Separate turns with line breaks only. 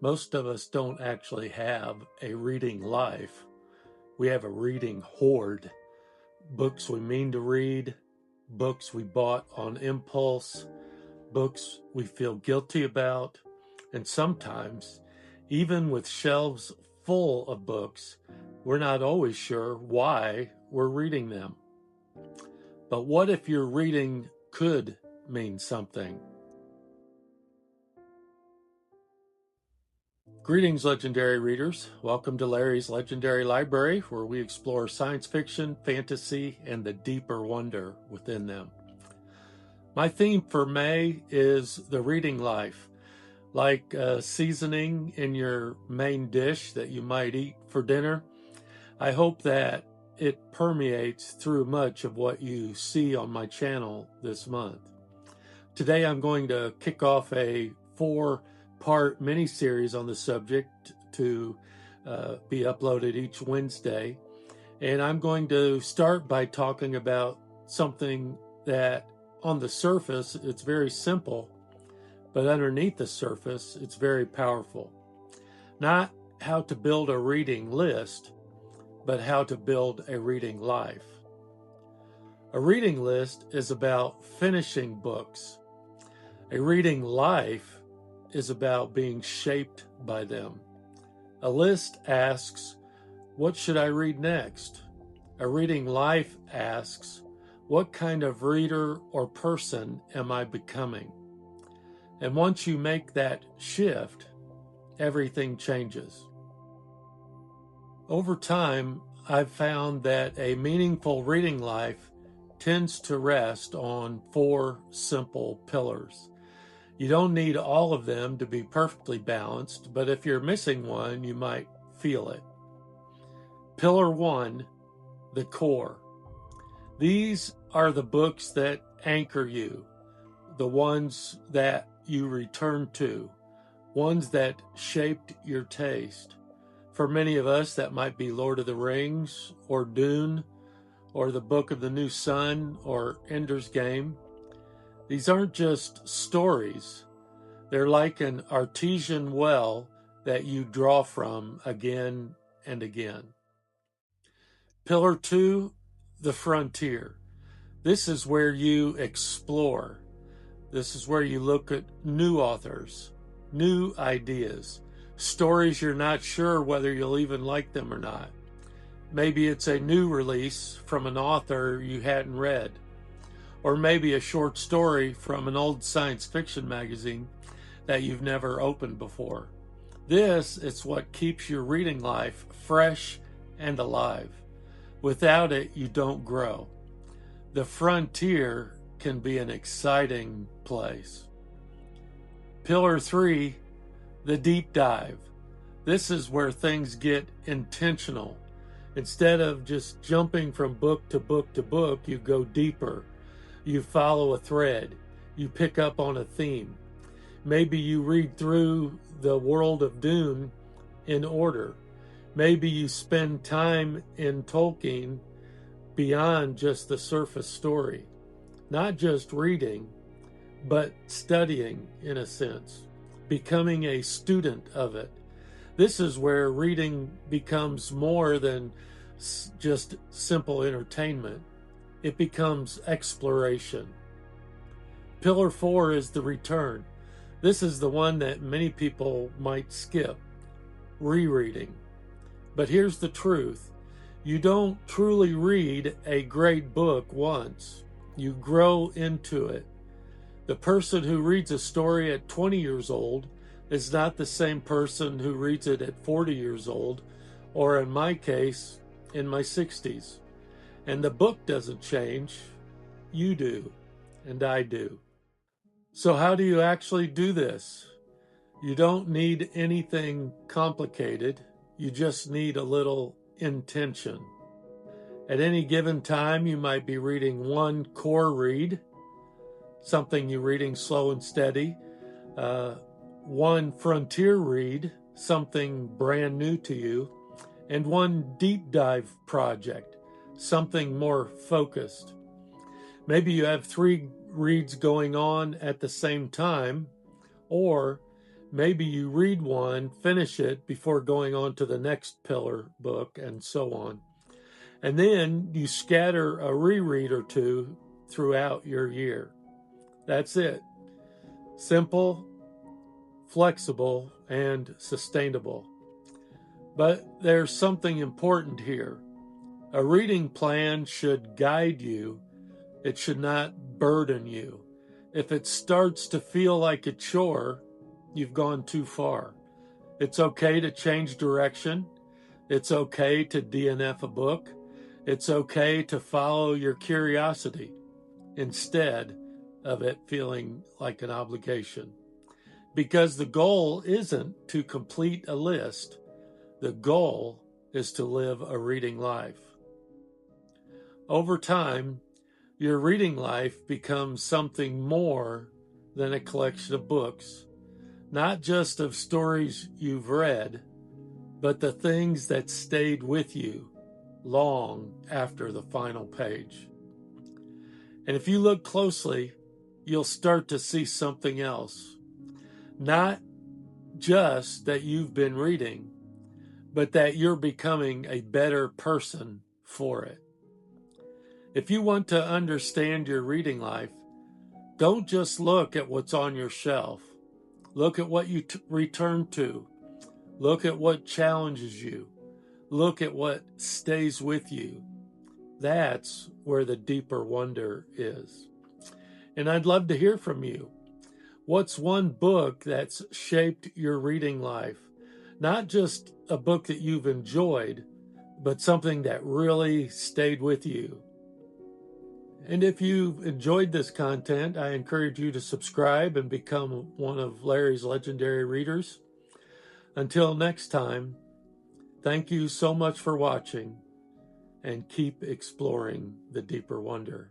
Most of us don't actually have a reading life. We have a reading horde. Books we mean to read, books we bought on impulse, books we feel guilty about, and sometimes, even with shelves full of books, we're not always sure why we're reading them. But what if your reading could mean something? Greetings, legendary readers. Welcome to Larry's Legendary Library, where we explore science fiction, fantasy, and the deeper wonder within them. My theme for May is the reading life, like seasoning in your main dish that you might eat for dinner. I hope that it permeates through much of what you see on my channel this month. Today I'm going to kick off a 4-part mini-series on the subject to be uploaded each Wednesday. And I'm going to start by talking about something that on the surface, it's very simple, but underneath the surface, it's very powerful. Not how to build a reading list, but how to build a reading life. A reading list is about finishing books. A reading life is about being shaped by them. A list asks, what should I read next? A reading life asks, what kind of reader or person am I becoming? And once you make that shift, everything changes. Over time, I've found that a meaningful reading life tends to rest on 4 simple pillars. You don't need all of them to be perfectly balanced, but if you're missing one, you might feel it. Pillar 1, the core. These are the books that anchor you, the ones that you return to, ones that shaped your taste. For many of us, that might be Lord of the Rings, or Dune, or the Book of the New Sun, or Ender's Game. These aren't just stories. They're like an artesian well that you draw from again and again. Pillar 2, the frontier. This is where you explore. This is where you look at new authors, new ideas, stories you're not sure whether you'll even like them or not. Maybe it's a new release from an author you hadn't read, or maybe a short story from an old science fiction magazine that you've never opened before. This is what keeps your reading life fresh and alive. Without it, you don't grow. The frontier can be an exciting place. Pillar 3, the deep dive. This is where things get intentional. Instead of just jumping from book to book to book, you go deeper. You follow a thread. You pick up on a theme. Maybe you read through the world of Dune in order. Maybe you spend time in Tolkien beyond just the surface story. Not just reading, but studying in a sense, becoming a student of it. This is where reading becomes more than just simple entertainment. It becomes exploration. Pillar 4 is the return. This is the one that many people might skip, rereading. But here's the truth. You don't truly read a great book once. You grow into it. The person who reads a story at 20 years old is not the same person who reads it at 40 years old, or in my case, in my 60s. And the book doesn't change. You do, and I do. So how do you actually do this? You don't need anything complicated. You just need a little intention. At any given time, you might be reading one core read, something you're reading slow and steady, one frontier read, something brand new to you, and one deep dive project, something more focused. Maybe you have 3 reads going on at the same time, or Maybe you read one, finish it before going on to the next pillar book, and so on. And then you scatter a reread or two throughout your year. That's it. Simple, flexible, and sustainable. But there's something important here. A reading plan should guide you. It should not burden you. If it starts to feel like a chore, you've gone too far. It's okay to change direction. It's okay to DNF a book. It's okay to follow your curiosity instead of it feeling like an obligation. Because the goal isn't to complete a list. The goal is to live a reading life. Over time, your reading life becomes something more than a collection of books, not just of stories you've read, but the things that stayed with you long after the final page. And if you look closely, you'll start to see something else. Not just that you've been reading, but that you're becoming a better person for it. If you want to understand your reading life, don't just look at what's on your shelf. Look at what you return to. Look at what challenges you. Look at what stays with you. That's where the deeper wonder is. And I'd love to hear from you. What's one book that's shaped your reading life? Not just a book that you've enjoyed, but something that really stayed with you. And if you've enjoyed this content, I encourage you to subscribe and become one of Larry's legendary readers. Until next time, thank you so much for watching, and keep exploring the deeper wonder.